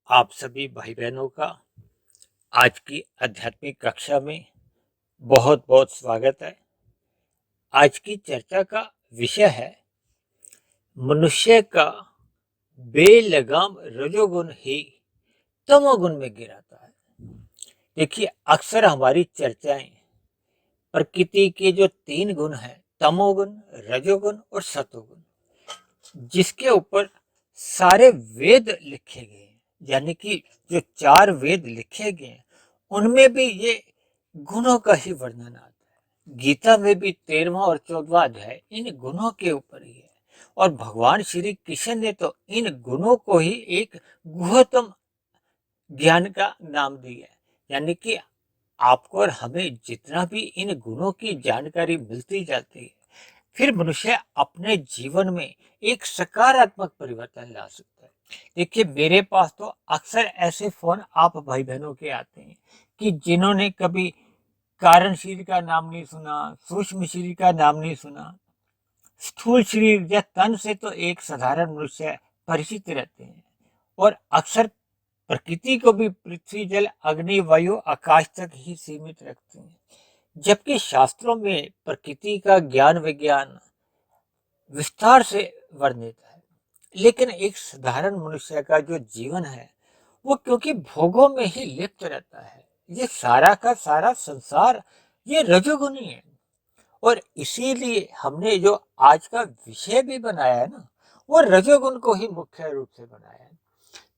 आप सभी भाई बहनों का आज की आध्यात्मिक कक्षा में बहुत बहुत स्वागत है। आज की चर्चा का विषय है मनुष्य का बेलगाम रजोगुण ही तमोगुण में गिराता है। देखिए, अक्सर हमारी चर्चाएं प्रकृति के जो तीन गुण हैं, तमोगुण, रजोगुण और सतोगुण, जिसके ऊपर सारे वेद लिखे गए हैं, यानी कि जो चार वेद लिखे गए हैं उनमें भी ये गुणों का ही वर्णन आता है। गीता में भी 13वां और 14वां अध्याय इन गुणों के ऊपर ही है। और भगवान श्री कृष्ण ने तो इन गुणों को ही एक गुहतम ज्ञान का नाम दिया है। यानी कि आपको और हमें जितना भी इन गुणों की जानकारी मिलती जाती है, फिर मनुष्य अपने जीवन में एक सकारात्मक परिवर्तन ला सकता है। देखिए, मेरे पास तो अक्सर ऐसे फोन आप भाई बहनों के आते हैं कि जिन्होंने कभी कारण शरीर का नाम नहीं सुना, सूक्ष्म शरीर का नाम नहीं सुना, स्थूल शरीर या तन से तो एक साधारण मनुष्य परिचित रहते हैं और अक्सर प्रकृति को भी पृथ्वी, जल, अग्नि, वायु, आकाश तक ही सीमित रखते हैं। जबकि शास्त्रों में प्रकृति का ज्ञान विज्ञान विस्तार से वर्णित है। लेकिन एक साधारण मनुष्य का जो जीवन है वो क्योंकि भोगों में ही लिप्त रहता है, ये सारा का सारा संसार ये रजोगुणी है। और इसीलिए हमने जो आज का विषय भी बनाया है ना, वो रजोगुण को ही मुख्य रूप से बनाया है,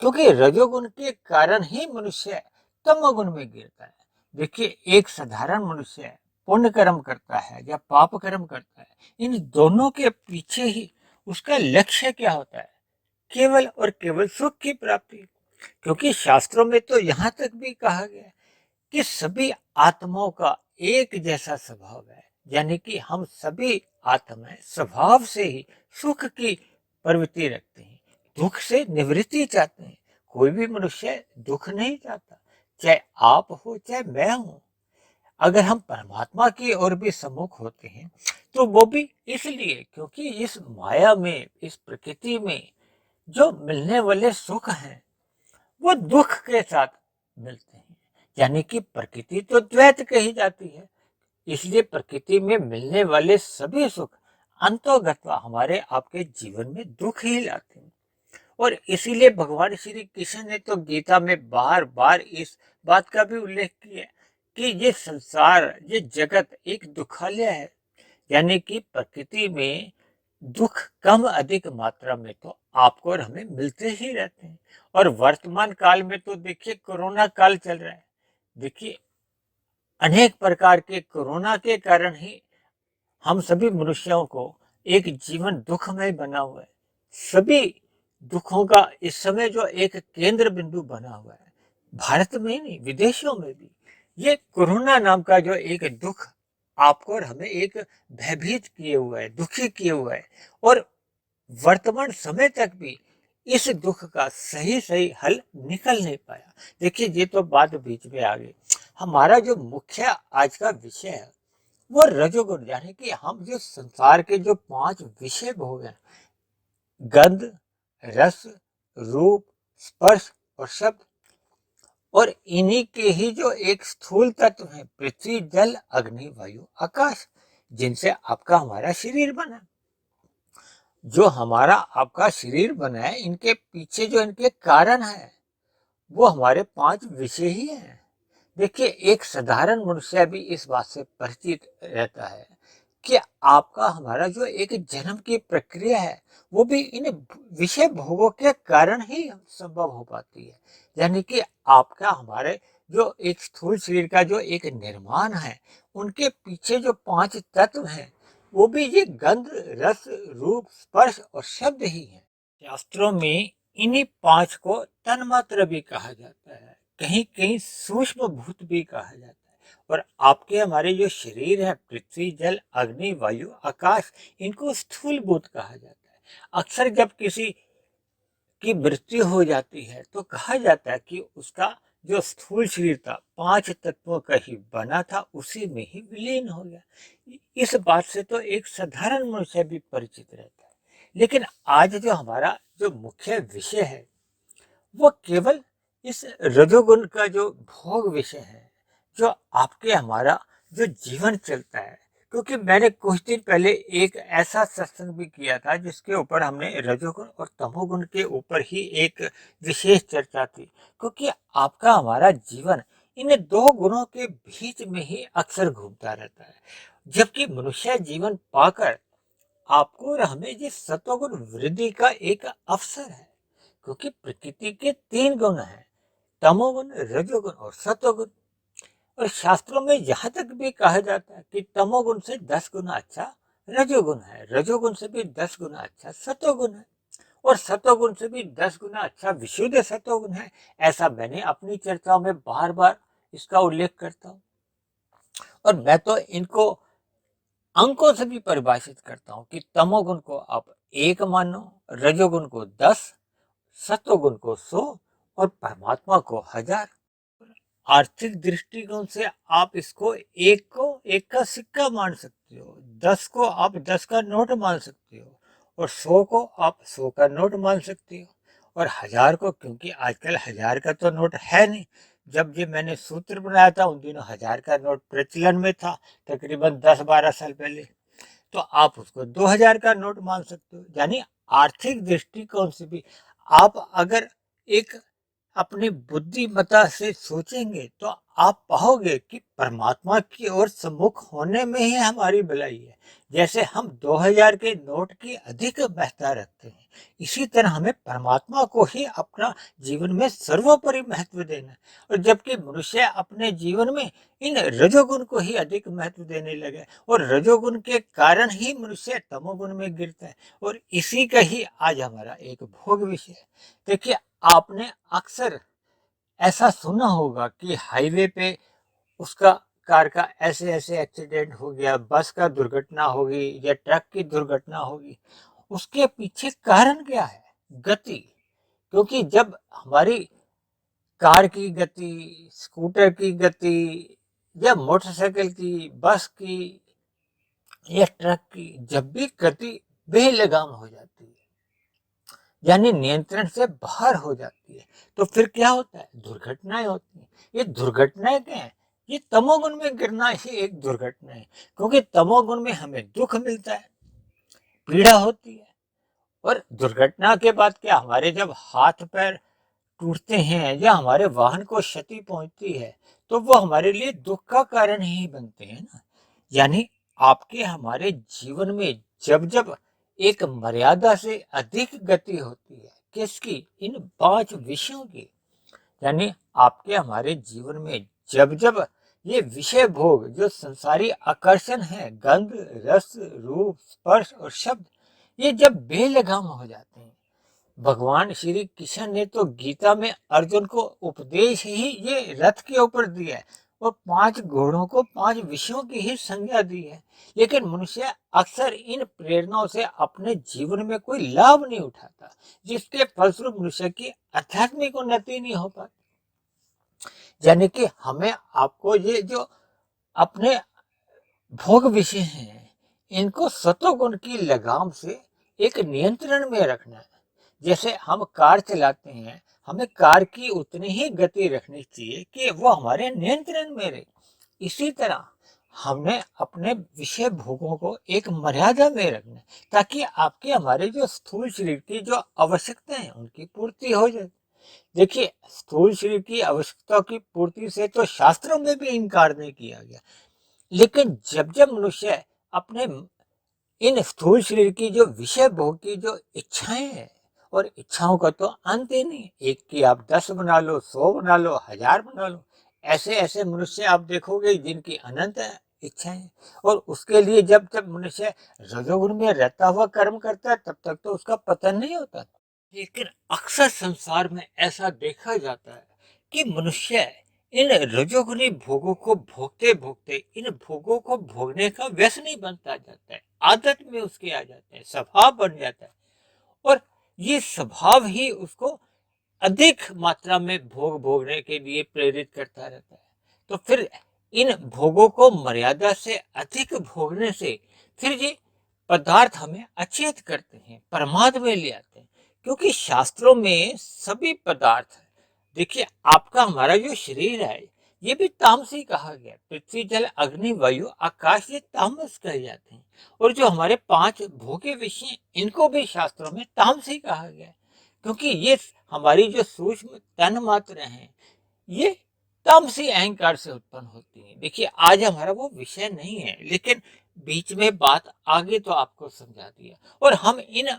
क्योंकि रजोगुण के कारण ही मनुष्य तमोगुण में गिरता है। देखिए, एक साधारण मनुष्य पुण्य कर्म करता है या पाप कर्म करता है, इन दोनों के पीछे ही उसका लक्ष्य क्या होता है? केवल और केवल सुख की प्राप्ति। क्योंकि शास्त्रों में तो यहाँ तक भी कहा गया है कि सभी आत्माओं का एक जैसा स्वभाव है, यानी कि हम सभी आत्माएं स्वभाव से ही सुख की प्रवृत्ति रखते हैं, दुख से निवृत्ति चाहते हैं। कोई भी मनुष्य दुख नहीं चाहता, चाहे आप हो चाहे मैं हूं। अगर हम परमात्मा की ओर भी सम्मुख होते हैं तो वो भी इसलिए क्योंकि इस माया में, इस प्रकृति में जो मिलने वाले सुख हैं वो दुख के साथ मिलते हैं। यानी कि प्रकृति तो द्वैत कही जाती है, इसलिए प्रकृति में मिलने वाले सभी सुख अंतोगत्वा हमारे आपके जीवन में दुख ही लाते हैं। और इसीलिए भगवान श्री कृष्ण ने तो गीता में बार बार इस बात का भी उल्लेख किया कि ये संसार, ये जगत एक दुखालय है। यानी कि प्रकृति में दुख कम अधिक मात्रा में तो आपको और हमें मिलते ही रहते हैं। और वर्तमान काल में तो देखिए, कोरोना काल चल रहा है। देखिए, अनेक प्रकार के कोरोना के कारण ही हम सभी मनुष्यों को एक जीवन दुखमय बना हुआ है। सभी दुखों का इस समय जो एक केंद्र बिंदु बना हुआ है, भारत में ही नहीं विदेशों में भी, ये कोरोना नाम का जो एक दुख आपको और हमें एक भयभीत किए हुआ है, दुखी किए हुआ है। और वर्तमान समय तक भी इस दुख का सही सही हल निकल नहीं पाया। देखिए, ये तो बात बीच में आ गई। हमारा जो मुख्य आज का विषय है वो रजोगुण, यानी कि हम जो संसार के जो 5 विषय भोग हैं, गंध, रस, रूप, स्पर्श और शब्द, और इन्हीं के ही जो एक स्थूल तत्व है, पृथ्वी, जल, अग्नि, वायु, आकाश, जिनसे आपका हमारा शरीर बना। जो हमारा आपका शरीर बना है, इनके पीछे जो इनके कारण है वो हमारे 5 विषय ही हैं। देखिए, एक साधारण मनुष्य भी इस बात से परिचित रहता है कि आपका हमारा जो एक जन्म की प्रक्रिया है वो भी इन विषय भोगों के कारण ही संभव हो पाती है। यानी कि आपका हमारे जो एक स्थूल शरीर का जो एक निर्माण है, उनके पीछे जो 5 तत्व हैं वो भी ये गंध, रस, रूप, स्पर्श और शब्द ही है। शास्त्रों में इन्हीं 5 को तन्मात्र भी कहा जाता है, कहीं कहीं सूक्ष्म भूत भी कहा जाता है। और आपके हमारे जो शरीर है, पृथ्वी, जल, अग्नि, वायु, आकाश, इनको स्थूल भूत कहा जाता है। अक्सर जब किसी की मृत्यु हो जाती है तो कहा जाता है कि उसका जो स्थूल शरीर था 5 तत्वों का ही बना था, उसी में ही विलीन हो गया। इस बात से तो एक साधारण मनुष्य भी परिचित रहता है। लेकिन आज जो हमारा जो मुख्य विषय है वो केवल इस रजोगुण का जो भोग विषय है, जो आपके हमारा जो जीवन चलता है, क्योंकि मैंने कुछ दिन पहले एक ऐसा सत्संग भी किया था जिसके ऊपर हमने रजोगुण और तमोगुण के ऊपर ही एक विशेष चर्चा की, क्योंकि आपका हमारा जीवन इन दो गुणों के बीच में ही अक्सर घूमता रहता है। जबकि मनुष्य जीवन पाकर आपको और हमें ये सतोगुण वृद्धि का एक अवसर है, क्योंकि प्रकृति के तीन गुण हैं, तमोगुण, रजोगुण और सतोगुण। और शास्त्रों में यहाँ तक भी कहा जाता है कि तमोगुण से 10 गुना अच्छा रजोगुण है, रजोगुण से भी 10 गुना अच्छा सतोगुण है, और सतोगुण से भी 10 गुना अच्छा विशुद्ध सतोगुण है। ऐसा मैंने अपनी चर्चाओं में बार बार इसका उल्लेख करता हूँ। और मैं तो इनको अंकों से भी परिभाषित करता हूँ कि तमोगुण को आप 1 मानो, रजोगुण को 10, सत्वगुण को 100 और परमात्मा को 1000। आर्थिक दृष्टिकोण से आप इसको एक का सिक्का मान सकते हो, 10 को आप 10 का नोट मान सकते हो, और 100 को आप 100 का नोट मान सकते हो, और 1000 को, क्योंकि आजकल 1000 का तो नोट है नहीं। जब ये मैंने सूत्र बनाया था उन दिनों 1000 का नोट प्रचलन में था, तकरीबन 10-12 साल पहले। तो आप उसको 2000 का नोट मान सकते हो। यानी आर्थिक दृष्टिकोण से भी आप अगर एक अपनी बुद्धिमत्ता से सोचेंगे तो आप पाओगे कि परमात्मा की ओर सम्मुख होने में ही हमारी भलाई है। जैसे हम 2000 के नोट की अधिक महत्ता रखते हैं, इसी तरह हमें परमात्मा को ही अपना जीवन में सर्वोपरि महत्व देना है। और जबकि मनुष्य अपने जीवन में इन रजोगुण को ही अधिक महत्व देने लगे, और रजोगुण के कारण ही मनुष्य तमोगुण में गिरता है, और इसी का ही आज हमारा एक भोग विषय है। देखिए, आपने अक्सर ऐसा सुना होगा कि हाईवे पे उसका कार का ऐसे ऐसे एक्सीडेंट हो गया, बस का दुर्घटना होगी या ट्रक की दुर्घटना होगी। उसके पीछे कारण क्या है? गति। क्योंकि जब हमारी कार की गति, स्कूटर की गति, या मोटरसाइकिल की, बस की या ट्रक की जब भी गति बेलगाम हो जाती है, यानी नियंत्रण से बाहर हो जाती है, तो फिर क्या होता है? दुर्घटनाएं होती हैं। ये दुर्घटनाएं क्या है? ये तमोगुण में गिरना ही एक दुर्घटना है, क्योंकि तमोगुण में हमें दुख मिलता है, पीड़ा होती है। और दुर्घटना के बाद क्या, हमारे जब हाथ पैर टूटते हैं या हमारे वाहन को क्षति पहुंचती है, तो वो हमारे लिए दुख का कारण ही बनते हैं ना। यानी आपके हमारे जीवन में जब जब एक मर्यादा से अधिक गति होती है, किसकी? इन 5 विषयों की। यानी आपके हमारे जीवन में जब जब ये विषय भोग, जो संसारी आकर्षण है, गंध, रस, रूप, स्पर्श और शब्द, ये जब बेलगाम हो जाते हैं, भगवान श्री कृष्ण ने तो गीता में अर्जुन को उपदेश ही ये रथ के ऊपर दिया है, और 5 घोड़ों को 5 विषयों की ही संज्ञा दी है। लेकिन मनुष्य अक्सर इन प्रेरणाओं से अपने जीवन में कोई लाभ नहीं उठाता, जिसके फलस्वरूप मनुष्य की आध्यात्मिक उन्नति नहीं हो पाती। यानी कि हमें आपको ये जो अपने भोग विषय हैं, इनको सतोगुण की लगाम से एक नियंत्रण में रखना है। जैसे हम कार चलाते हैं, हमें कार की उतनी ही गति रखनी चाहिए कि वो हमारे नियंत्रण में रहे। इसी तरह हमने अपने विषय भोगों को एक मर्यादा में रखना है, ताकि आपके हमारे जो स्थूल शरीर की जो आवश्यकता है उनकी पूर्ति हो जाए। देखिए, स्थूल शरीर की आवश्यकता की पूर्ति से तो शास्त्रों में भी इनकार नहीं किया गया, लेकिन जब जब मनुष्य अपने इन स्थूल शरीर की जो विषय भोग की जो इच्छाएं हैं, और इच्छाओं का तो अंत ही नहीं, एक की आप 10 बना लो, 100 बना लो, 1000 बना लो, ऐसे ऐसे मनुष्य आप देखोगे जिनकी अनंत इच्छाएं। और उसके लिए जब जब मनुष्य रजोगुण में रहता हुआ कर्म करता है, तब तक तो उसका पतन नहीं होता। लेकिन अक्सर संसार में ऐसा देखा जाता है कि मनुष्य इन रजोगुनी भोगों को भोगते भोगते इन भोगों को भोगने का व्यसनी बनता जाता है, आदत में उसके आ जाते हैं, स्वभाव बन जाता है, और ये स्वभाव ही उसको अधिक मात्रा में भोग भोगने के लिए प्रेरित करता रहता है। तो फिर इन भोगों को मर्यादा से अधिक भोगने से फिर ये पदार्थ हमें अचेत करते हैं, प्रमाद में ले आते हैं। क्योंकि शास्त्रों में सभी पदार्थ देखिए, आपका हमारा जो शरीर है ये भी तामसी कहा गया। पृथ्वी, जल, अग्नि, वायु, आकाश, ये तामस कहे जाते हैं। और जो हमारे 5 भोगे विषय, इनको भी शास्त्रों में तामसी कहा गया है, क्योंकि ये हमारी जो सूक्ष्म तन मात्र हैं, ये तामसी अहंकार से उत्पन्न होती है। देखिए, आज हमारा वो विषय नहीं है, लेकिन बीच में बात आगे तो आपको समझा दिया। और हम इन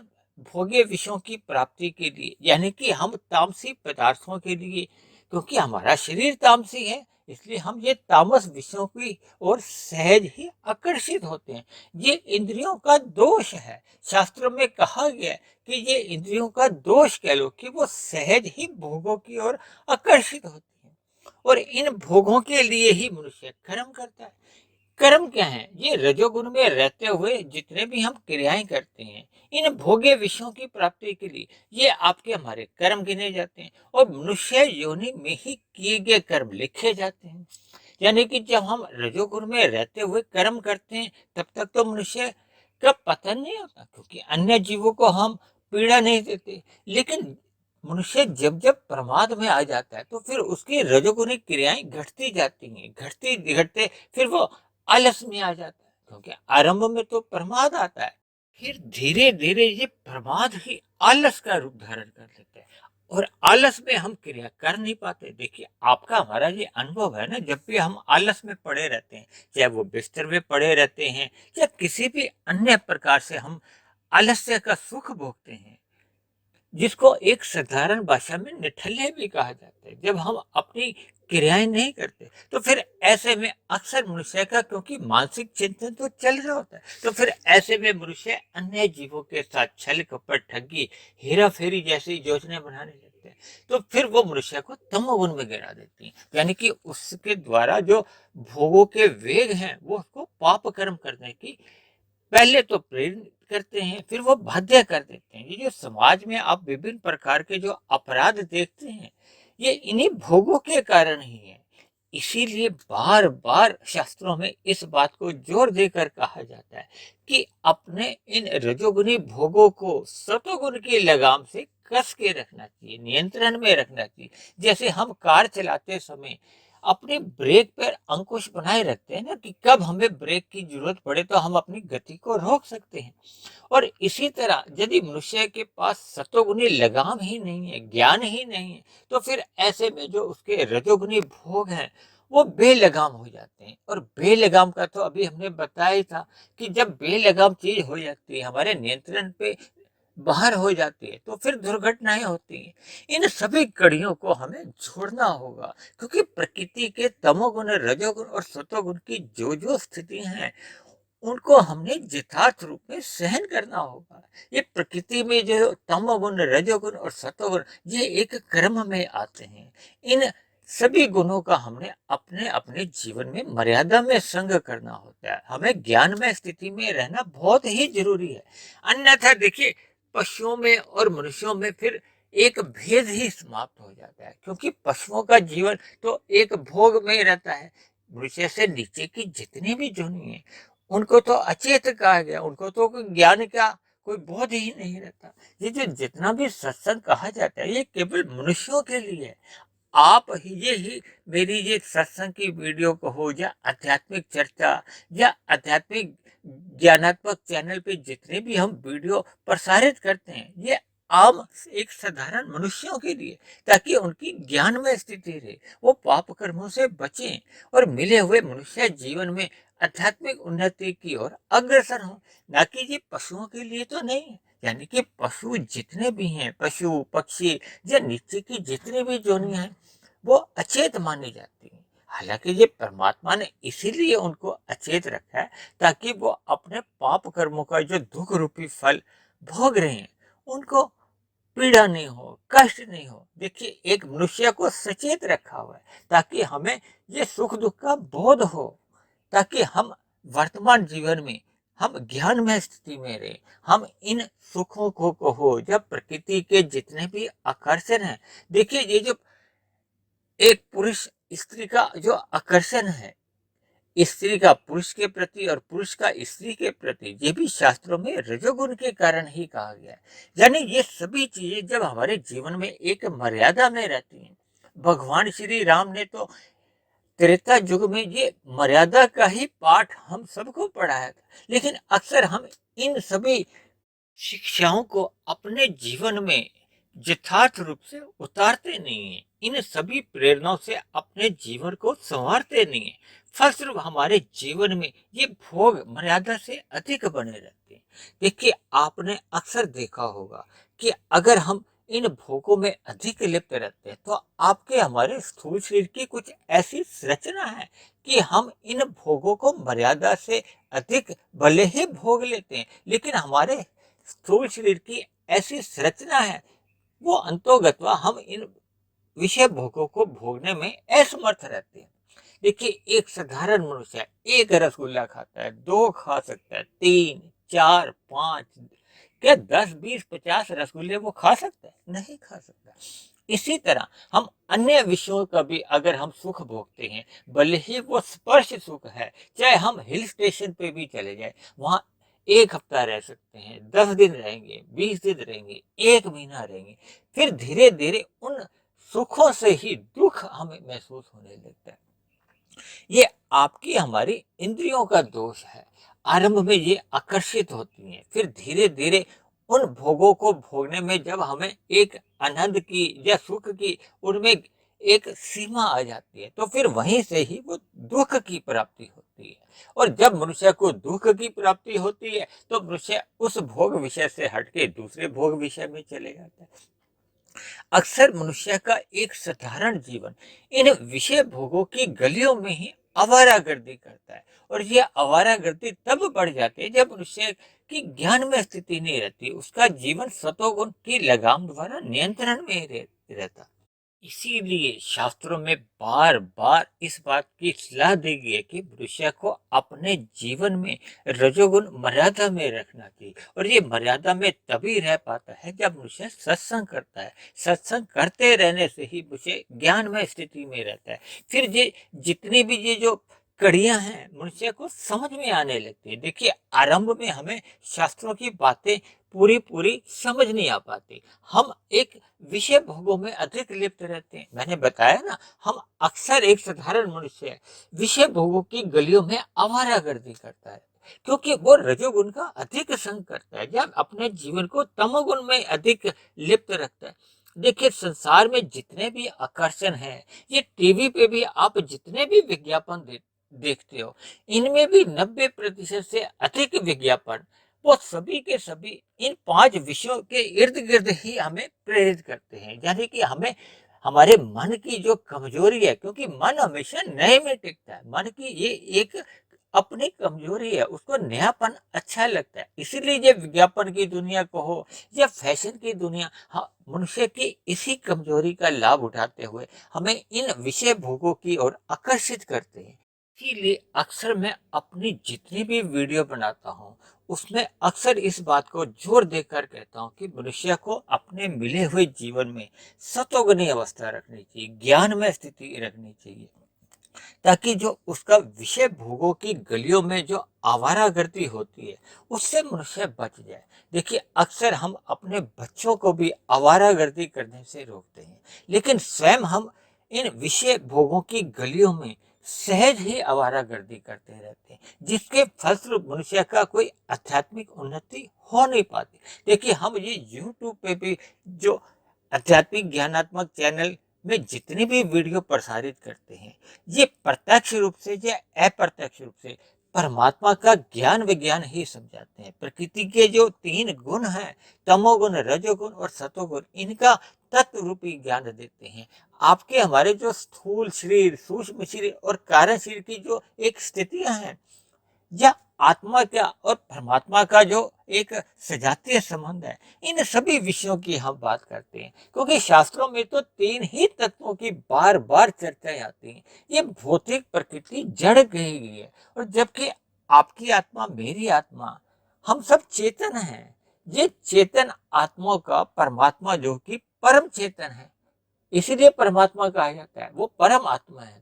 भोग्य विषयों की प्राप्ति के लिए, यानी कि हम तामसी पदार्थों के लिए, क्योंकि हमारा शरीर तामसी है, इसलिए हम ये तामस विषयों की ओर सहज ही आकर्षित होते हैं। ये इंद्रियों का दोष है। शास्त्रों में कहा गया है कि ये इंद्रियों का दोष कह लो, कि वो सहज ही भोगों की ओर आकर्षित होती है। और इन भोगों के लिए ही मनुष्य कर्म करता है। कर्म क्या है? ये रजोगुण में रहते हुए जितने भी हम क्रियाएं करते हैं, इन भोग्य विषयों की प्राप्ति के लिए, ये आपके हमारे कर्म गिने जाते हैं। और मनुष्य योनि में ही किए गए कर्म लिखे जाते हैं। यानी कि जब हम रजोगुण में रहते हुए कर्म करते हैं, तब तक तो मनुष्य का पतन नहीं होता, क्योंकि अन्य जीवों को हम पीड़ा नहीं देते। लेकिन मनुष्य जब जब प्रमाद में आ जाता है, तो फिर उसकी रजोगुणी क्रियाएं घटती जाती हैं, घटती घटते फिर वो आलस में आ जाता है, क्योंकि आरंभ में तो प्रमाद आता है, फिर धीरे धीरे ये प्रमाद ही आलस का रूप धारण कर लेता है। और आलस में हम क्रिया कर नहीं पाते। देखिए, आपका हमारा ये अनुभव है ना, जब भी हम आलस में पड़े रहते हैं, चाहे वो बिस्तर में पड़े रहते हैं या किसी भी अन्य प्रकार से हम आलस्य का सुख भोगते हैं, जिसको एक साधारण भाषा में निठल्ले भी कहा जाता है। जब हम अपनी क्रियाएं नहीं करते, तो फिर ऐसे में अक्सर मनुष्य का, क्योंकि मानसिक चिंतन तो चल रहा होता है, तो फिर ऐसे में मनुष्य अन्य जीवों के साथ छल कपट, ठगी, हेरा फेरी जैसी योजनाएं बनाने लगते हैं। तो फिर वो मनुष्य को तमोगुण में गिरा देती है, यानी कि उसके द्वारा जो भोगों के वेग हैं, वो उसको पाप कर्म करने की पहले तो प्रेरित करते हैं, फिर वो बाध्य कर देते हैं। ये जो समाज में आप विभिन्न प्रकार के जो अपराध देखते हैं, ये इन्हीं भोगों के कारण ही है। इसीलिए बार बार शास्त्रों में इस बात को जोर देकर कहा जाता है कि अपने इन रजोगुनी भोगों को सतोगुण की लगाम से कस के रखना चाहिए, नियंत्रण में रखना चाहिए। जैसे हम कार चलाते समय अपने ब्रेक पर अंकुश बनाए रखते हैं ना, कि कब हमें ब्रेक की जरूरत पड़े तो हम अपनी गति को रोक सकते हैं। और इसी तरह यदि मनुष्य के पास सतोगुनी लगाम ही नहीं है, ज्ञान ही नहीं है, तो फिर ऐसे में जो उसके रजोगुनी भोग हैं, वो बेलगाम हो जाते हैं। और बेलगाम का तो अभी हमने बताया ही था, कि जब बेलगाम चीज हो जाती है, हमारे नियंत्रण पे बाहर हो जाती है, तो फिर दुर्घटनाएं होती हैं। इन सभी कड़ियों को हमें छोड़ना होगा, क्योंकि प्रकृति के तमोगुण, रजोगुण और सतोगुण की जो जो स्थितियां हैं, उनको हमने यथार्थ रूप में सहन करना होगा। ये प्रकृति में जो तमोगुण, रजोगुण और सतोगुण, ये एक क्रम में आते हैं। इन सभी गुणों का हमने अपने अपने जीवन में मर्यादा में संग करना होता है। हमें ज्ञान में स्थिति में रहना बहुत ही जरूरी है। अन्यथा देखिए, पशुओं में और मनुष्यों में फिर एक भेद ही समाप्त हो जाता है, क्योंकि पशुओं का जीवन तो एक भोग में रहता है। मनुष्य से नीचे की जितनी भी जोनि है, उनको तो अचेत कहा गया, उनको तो कोई ज्ञान का कोई बोध ही नहीं रहता। ये जो जितना भी सत्संग कहा जाता है, ये केवल मनुष्यों के लिए है। आप ही मेरी ये सत्संग की वीडियो को हो, या आध्यात्मिक चर्चा, या आध्यात्मिक ज्ञानात्मक चैनल पे जितने भी हम वीडियो प्रसारित करते हैं, ये आम एक साधारण मनुष्यों के लिए, ताकि उनकी ज्ञान में स्थिति रहे, वो पाप कर्मों से बचें और मिले हुए मनुष्य जीवन में आध्यात्मिक उन्नति की ओर अग्रसर हो। ना कि ये पशुओं के लिए तो नहीं है। यानी कि पशु जितने भी हैं, पशु पक्षी या नीचे की जितनी भी जोनियां हैं, वो अचेत मानी जाती हैं। हालांकि ये परमात्मा ने इसीलिए उनको अचेत रखा है, ताकि वो अपने पाप कर्मों का जो दुख रूपी फल भोग रहे हैं, उनको पीड़ा नहीं हो, कष्ट नहीं हो। देखिए, एक मनुष्य को सचेत रखा हुआ है, ताकि हमें ये सुख दुख का बोध हो, ताकि हम वर्तमान जीवन में हम ज्ञान में स्थिति में रहे। हम इन सुखों को हो, जब प्रकृति के जितने भी आकर्षण है, देखिए ये जो एक पुरुष स्त्री का जो आकर्षण है, स्त्री का पुरुष के प्रति और पुरुष का स्त्री के प्रति, ये भी शास्त्रों में रजोगुण के कारण ही कहा गया है। यानी ये सभी चीजें जब हमारे जीवन में एक मर्यादा में रहती हैं, भगवान श्री राम ने तो त्रेता युग में ये मर्यादा का ही पाठ हम सबको पढ़ाया था, लेकिन अक्सर हम इन सभी शिक्षाओं को अपने जीवन में यथार्थ रूप से उतारते नहीं हैं। इन सभी प्रेरणाओं से अपने जीवन को संवारते नहीं हैं। फलस्वरूप हमारे जीवन में ये भोग मर्यादा से अधिक बने रहते हैं। देखिए, आपने अक्सर देखा होगा कि अगर हम इन भोगों में अधिक लिप्त रहते हैं तो आपके हमारे स्थूल शरीर की कुछ ऐसी संरचना है कि हम इन भोगों को मर्यादा से अधिक भले ही भोग लेते हैं, लेकिन हमारे स्थूल शरीर की ऐसी संरचना है, वो अंतोगत्वा हम इन विषय भोगों को भोगने में असमर्थ रहते हैं। देखिए, एक साधारण मनुष्य एक रसगुल्ला खाता है, दो खा सकता है, तीन, चार, पांच, क्या 10, 20, 50 रसगुल्ले वो खा सकता है? नहीं खा सकता। इसी तरह हम अन्य विषयों का भी अगर हम सुख भोगते हैं, भले ही वो स्पर्श सुख है, चाहे हम हिल स्टेशन पे भी चले जाए, वहां 1 हफ्ता रह सकते हैं, 10 दिन रहेंगे, 20 दिन रहेंगे, 1 महीना रहेंगे, फिर धीरे धीरे उन सुखों से ही दुख हमें महसूस होने लगता है। ये आपकी हमारी इंद्रियों का दोष है। आरंभ में ये आकर्षित होती हैं, फिर धीरे धीरे उन भोगों को भोगने में जब हमें एक आनंद की या सुख की उनमें एक सीमा आ जाती है, तो फिर वहीं से ही वो दुख की प्राप्ति होती है। और जब मनुष्य को दुख की प्राप्ति होती है तो मनुष्य उस भोग विषय से हटके दूसरे भोग विषय में चले जाता है। अक्सर मनुष्य का एक साधारण जीवन इन विषय भोगों की गलियों में ही आवारागर्दी करता है, और यह आवारागर्दी तब बढ़ जाती है जब मनुष्य की ज्ञान में स्थिति नहीं रहती, उसका जीवन सतोगुण की लगाम द्वारा नियंत्रण में ही रहता। इसीलिए शास्त्रों में बार बार इस बात की सलाह दी गई है कि मनुष्य को अपने जीवन में रजोगुण मर्यादा में रखना चाहिए, और ये मर्यादा में तभी रह पाता है जब मनुष्य सत्संग करता है। सत्संग करते रहने से ही मनुष्य ज्ञान में स्थिति में रहता है। फिर ये जितनी भी ये जो कड़ियां हैं मनुष्य को समझ में आने लगती है। देखिए, आरंभ में हमें शास्त्रों की बातें पूरी पूरी समझ नहीं आ पाती, हम एक विषय भोगों में अधिक लिप्त रहते हैं। मैंने बताया ना, हम अक्सर एक साधारण मनुष्य है विषय भोगों की गलियों में आवारागर्दी करता है, क्योंकि वो रजोगुण का अधिक संग करता है या अपने जीवन को तमोगुण में अधिक लिप्त रखता है। देखिए, संसार में जितने भी आकर्षण हैं, ये टीवी पे भी आप जितने भी विज्ञापन देखते हो, इनमें भी 90% से अधिक विज्ञापन वो सभी के सभी इन 5 विषयों के इर्द गिर्द ही हमें प्रेरित करते हैं। यानी कि हमें हमारे मन की जो कमजोरी है, क्योंकि मन हमेशा नए में टिकता है, मन की ये एक अपनी कमजोरी है, उसको नयापन अच्छा लगता है। इसीलिए ये विज्ञापन की दुनिया को हो या फैशन की दुनिया, हाँ, मनुष्य की इसी कमजोरी का लाभ उठाते हुए हमें इन विषय भोगों की ओर आकर्षित करते हैं। इसीलिए अक्सर मैं अपनी जितनी भी वीडियो बनाता हूँ उसमें अक्सर इस बात को जोर देकर कहता हूँ कि मनुष्य को अपने मिले हुए जीवन में सतोगुणी अवस्था रखनी चाहिए, ज्ञान में स्थिति रखनी चाहिए, ताकि जो उसका विषय भोगों की गलियों में जो आवारागर्दी होती है उससे मनुष्य बच जाए। देखिए, अक्सर हम अपने बच्चों को भी आवारागर्दी करने से रोकते हैं, लेकिन स्वयं हम इन विषय भोगों की गलियों में सहज ही आवारागर्दी करते रहते हैं, जिसके फलस्वरूप मनुष्य का कोई आध्यात्मिक उन्नति हो नहीं पाती। देखिए, हम ये यूट्यूब पे भी जो आध्यात्मिक ज्ञानात्मक चैनल में जितनी भी वीडियो प्रसारित करते हैं, ये प्रत्यक्ष रूप से या अप्रत्यक्ष रूप से परमात्मा का ज्ञान विज्ञान ही समझाते हैं। प्रकृति के जो 3 गुण हैं, तमोगुण, रजोगुण और सतोगुण, इनका तत्व रूपी ज्ञान देते हैं। आपके हमारे जो स्थूल शरीर, सूक्ष्म शरीर और कारण शरीर की जो एक स्थितियां हैं, या आत्मा का और परमात्मा का जो एक सजातीय संबंध है, इन सभी विषयों की हम बात करते हैं, क्योंकि शास्त्रों में तो 3 ही तत्वों की बार बार चर्चाएं आती हैं। ये भौतिक प्रकृति जड़ कही गई है, और जबकि आपकी आत्मा, मेरी आत्मा, हम सब चेतन हैं। ये चेतन आत्माओं का परमात्मा जो कि परम चेतन है, इसीलिए परमात्मा कहा जाता है, वो परम आत्मा है।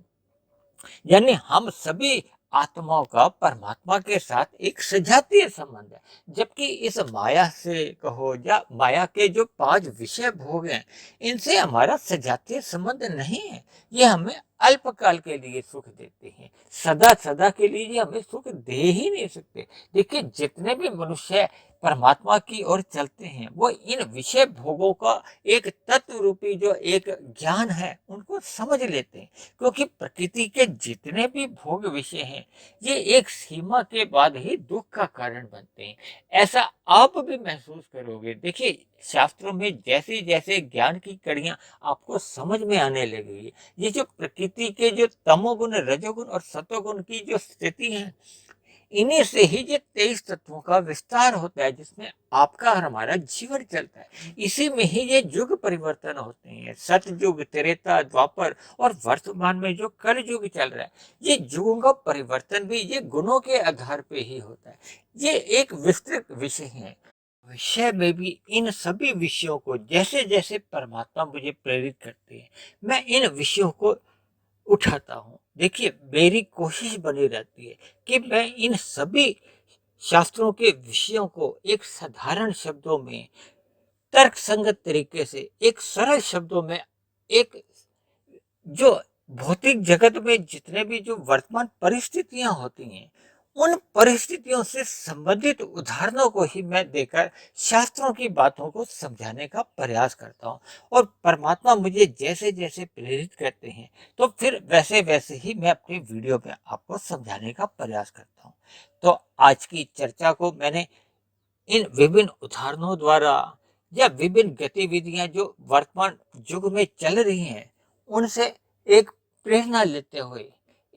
यानी हम सभी आत्माओं का परमात्मा के साथ एक सजातीय संबंध है, जबकि इस माया से कहो या माया के जो 5 विषय भोग हैं, इनसे हमारा सजातीय संबंध नहीं है। ये हमें अल्पकाल के लिए सुख देते हैं, सदा सदा के लिए ये हमें सुख दे ही नहीं सकते। देखिए, जितने भी मनुष्य परमात्मा की ओर चलते हैं, वो इन विषय भोगों का एक तत्व रूपी जो एक ज्ञान है, उनको समझ लेते हैं। क्योंकि प्रकृति के जितने भी भोग विषय हैं, ये एक सीमा के बाद ही दुख का कारण बनते हैं। ऐसा आप भी महसूस करोगे। देखिए, शास्त्रों में जैसे जैसे ज्ञान की कड़ियां आपको समझ में आने लगेगी, ये जो प्रकृति के जो तमोगुण, रजोगुण और सतोगुण की जो स्थिति है, इन्हीं से ही ये 23 तत्वों का विस्तार होता है, जिसमें आपका और हमारा जीवन चलता है। इसी में ही ये युग परिवर्तन होते हैं, सतयुग, त्रेता, द्वापर और वर्तमान में जो कल युग चल रहा है, ये युगों का परिवर्तन भी ये गुणों के आधार पे ही होता है। ये एक विस्तृत विषय है। विषय में भी इन सभी विषयों को जैसे जैसे परमात्मा मुझे प्रेरित करते हैं, मैं इन विषयों को उठाता हूँ। देखिए, मेरी कोशिश बनी रहती है कि मैं इन सभी शास्त्रों के विषयों को एक साधारण शब्दों में, तर्क संगत तरीके से, एक सरल शब्दों में, एक जो भौतिक जगत में जितने भी जो वर्तमान परिस्थितियां होती हैं, उन परिस्थितियों से संबंधित उदाहरणों को ही मैं देकर शास्त्रों की बातों को समझाने का प्रयास करता हूँ। और परमात्मा मुझे जैसे जैसे प्रेरित करते हैं, तो फिर वैसे वैसे ही मैं अपनी वीडियो में आपको समझाने का प्रयास करता हूँ। तो आज की चर्चा को मैंने इन विभिन्न उदाहरणों द्वारा या विभिन्न गतिविधियां जो वर्तमान युग में चल रही हैं, उनसे एक प्रेरणा लेते हुए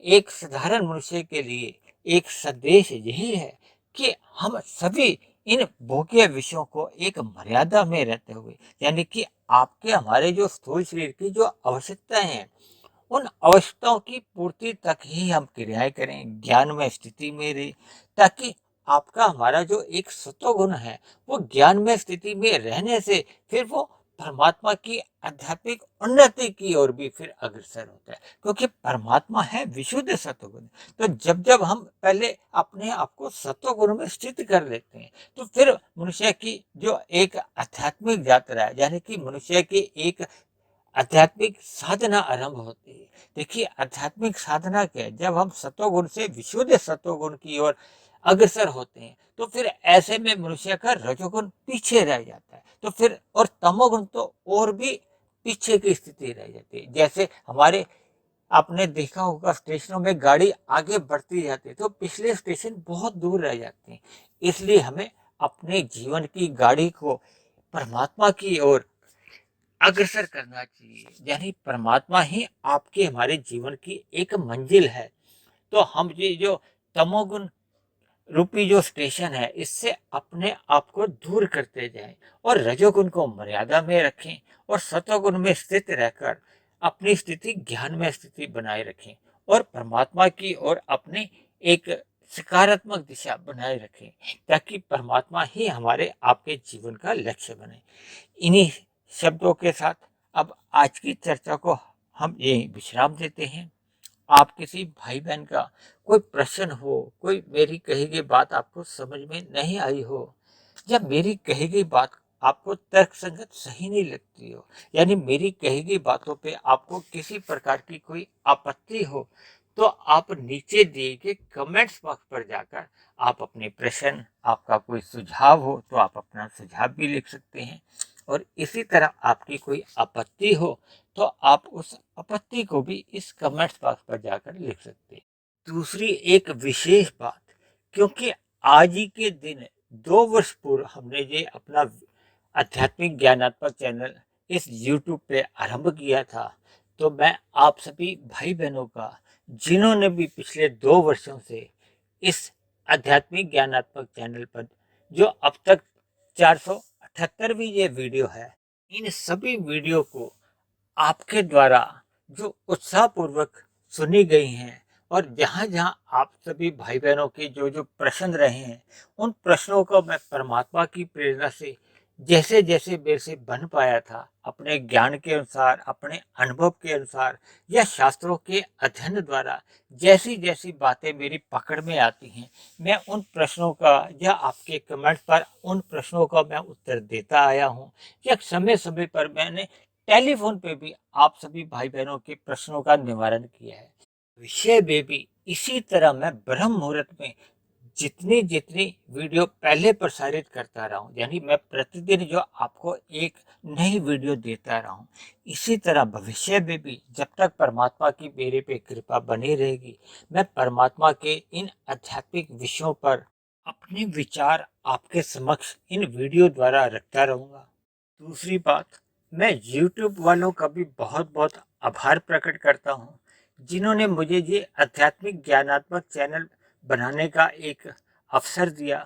एक साधारण मनुष्य के लिए एक संदेश यही है कि हम सभी इन भोग्य विषयों को एक मर्यादा में रहते हुए, यानी कि आपके हमारे जो स्थूल शरीर की जो आवश्यकताएं हैं, उन आवश्यकताओं की पूर्ति तक ही हम क्रियाएं करें, ज्ञान में स्थिति में रहे, ताकि आपका हमारा जो एक सत्वगुण है, वो ज्ञान में स्थिति में रहने से फिर वो परमात्मा की आध्यात्मिक उन्नति की ओर भी फिर अग्रसर होता है। क्योंकि परमात्मा है विशुद्ध सत्वगुण। तो जब जब हम पहले अपने आप को सत्वगुण में स्थित कर लेते हैं, तो फिर मनुष्य की जो एक आध्यात्मिक यात्रा है, यानी कि मनुष्य की एक आध्यात्मिक साधना आरंभ होती है। देखिए, आध्यात्मिक साधना क्या है? जब हम सत्वगुण से विशुद्ध सत्वगुण की ओर अग्रसर होते हैं, तो फिर ऐसे में मनुष्य का रजोगुण पीछे रह जाता है, तो फिर और तमोगुण तो और भी पीछे की स्थिति रह जाती है। जैसे हमारे, आपने देखा होगा, स्टेशनों में गाड़ी आगे बढ़ती जाती है, तो पिछले स्टेशन बहुत दूर रह जाते हैं। इसलिए हमें अपने जीवन की गाड़ी को परमात्मा की ओर अग्रसर करना चाहिए, यानी परमात्मा ही आपके हमारे जीवन की एक मंजिल है। तो हम ये जो तमोगुण रूपी जो स्टेशन है, इससे अपने आप को दूर करते जाएं और रजोगुण को मर्यादा में रखें और सतोगुण में स्थित रहकर अपनी स्थिति ज्ञान में स्थिति बनाए रखें और परमात्मा की ओर अपनी एक सकारात्मक दिशा बनाए रखें, ताकि परमात्मा ही हमारे आपके जीवन का लक्ष्य बने। इन्हीं शब्दों के साथ अब आज की चर्चा को हम यही विश्राम देते हैं। आप किसी भाई बहन का कोई प्रश्न हो, कोई मेरी कही गई बात आपको समझ में नहीं आई हो, या मेरी कही गई बात आपको तर्कसंगत सही नहीं लगती हो, यानी मेरी कही गई बातों पे आपको किसी प्रकार की कोई आपत्ति हो, तो आप नीचे दिए गए कमेंट्स बॉक्स पर जाकर आप अपने प्रश्न, आपका कोई सुझाव हो तो आप अपना सुझाव भी लिख सकते हैं। और इसी तरह आपकी कोई आपत्ति हो तो आप उस आपत्ति को भी इस कमेंट्स बॉक्स पर जाकर लिख सकते हैं। दूसरी एक विशेष बात, क्योंकि आज ही के दिन 2 वर्ष पूर्व हमने ये अपना आध्यात्मिक ज्ञानात्मक चैनल इस YouTube पे आरंभ किया था, तो मैं आप सभी भाई बहनों का, जिन्होंने भी पिछले 2 वर्षों से इस आध्यात्मिक ज्ञानात्मक चैनल पर, जो अब तक 478वीं ये वीडियो है, इन सभी वीडियो को आपके द्वारा जो उत्साहपूर्वक सुनी गई हैं, और जहाँ जहाँ आप सभी भाई बहनों के जो जो प्रश्न रहे हैं, उन प्रश्नों को मैं परमात्मा की प्रेरणा से जैसे जैसे मेरे से बन पाया था, अपने ज्ञान के अनुसार, अपने अनुभव के अनुसार या शास्त्रों के अध्ययन द्वारा जैसी जैसी बातें मेरी पकड़ में आती हैं, मैं उन प्रश्नों का या आपके कमेंट पर उन प्रश्नों का मैं उत्तर देता आया हूँ। या समय समय पर मैंने टेलीफोन पे भी आप सभी भाई बहनों के प्रश्नों का निवारण किया है। विषय में भी इसी तरह मैं ब्रह्म मुहूर्त में जितनी जितनी वीडियो पहले प्रसारित करता रहा हूँ, यानी मैं प्रतिदिन जो आपको एक नई वीडियो देता रहा हूँ, इसी तरह भविष्य में भी जब तक परमात्मा की मेरे पे कृपा बनी रहेगी, मैं परमात्मा के इन आध्यात्मिक विषयों पर अपने विचार आपके समक्ष इन वीडियो द्वारा रखता रहूँगा। दूसरी बात, मैं YouTube वालों का भी बहुत बहुत आभार प्रकट करता हूँ, जिन्होंने मुझे ये आध्यात्मिक ज्ञानात्मक चैनल बनाने का एक अवसर दिया,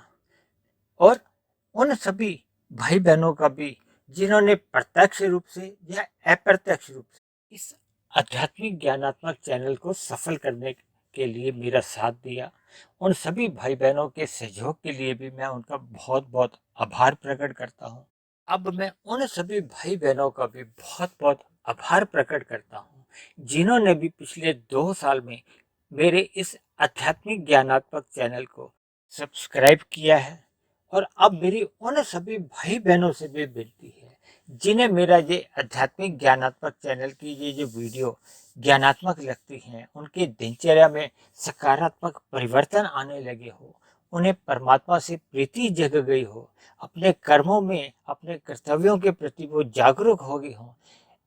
और उन सभी भाई बहनों का भी जिन्होंने प्रत्यक्ष रूप से या अप्रत्यक्ष रूप से इस आध्यात्मिक ज्ञानात्मक चैनल को सफल करने के लिए मेरा साथ दिया। उन सभी भाई बहनों के सहयोग के लिए भी मैं उनका बहुत बहुत आभार प्रकट करता हूँ। अब मैं उन सभी भाई बहनों का भी बहुत बहुत आभार प्रकट करता हूँ, जिन्होंने भी पिछले 2 साल में मेरे इस आध्यात्मिक ज्ञानात्मक चैनल को सब्सक्राइब किया है। और अब मेरी उन सभी भाई बहनों से भी विनती है, जिन्हें मेरा ये आध्यात्मिक ज्ञानात्मक चैनल की ये जो वीडियो ज्ञानात्मक लगती हैं, उनके दिनचर्या में सकारात्मक परिवर्तन आने लगे हो, उन्हें परमात्मा से प्रीति जग गई हो, अपने कर्मों में अपने कर्तव्यों के प्रति वो जागरूक हो गए हों,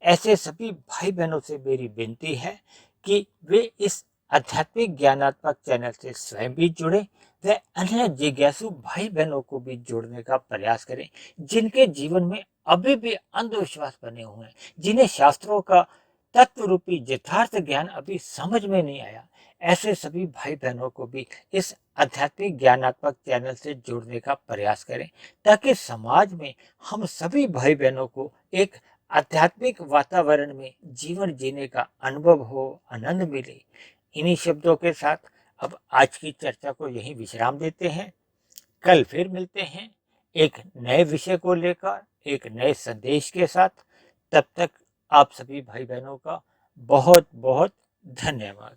ऐसे सभी भाई बहनों से मेरी विनती है कि वे इस आध्यात्मिक ज्ञानात्मक चैनल से स्वयं भी जुड़े, व अन्य जिज्ञासु भाई बहनों को भी जोड़ने का प्रयास करें, जिनके जीवन में अभी भी अंधविश्वास बने हुए हैं, जिन्हें शास्त्रों का तत्व रूपी यथार्थ ज्ञान अभी समझ में नहीं आया। ऐसे सभी भाई बहनों को भी इस आध्यात्मिक ज्ञानात्मक चैनल से जोड़ने का प्रयास करें, ताकि समाज में हम सभी भाई बहनों को एक आध्यात्मिक वातावरण में जीवन जीने का अनुभव हो, आनंद मिले। इन्हीं शब्दों के साथ अब आज की चर्चा को यहीं विश्राम देते हैं। कल फिर मिलते हैं एक नए विषय को लेकर, एक नए संदेश के साथ। तब तक आप सभी भाई बहनों का बहुत बहुत धन्यवाद।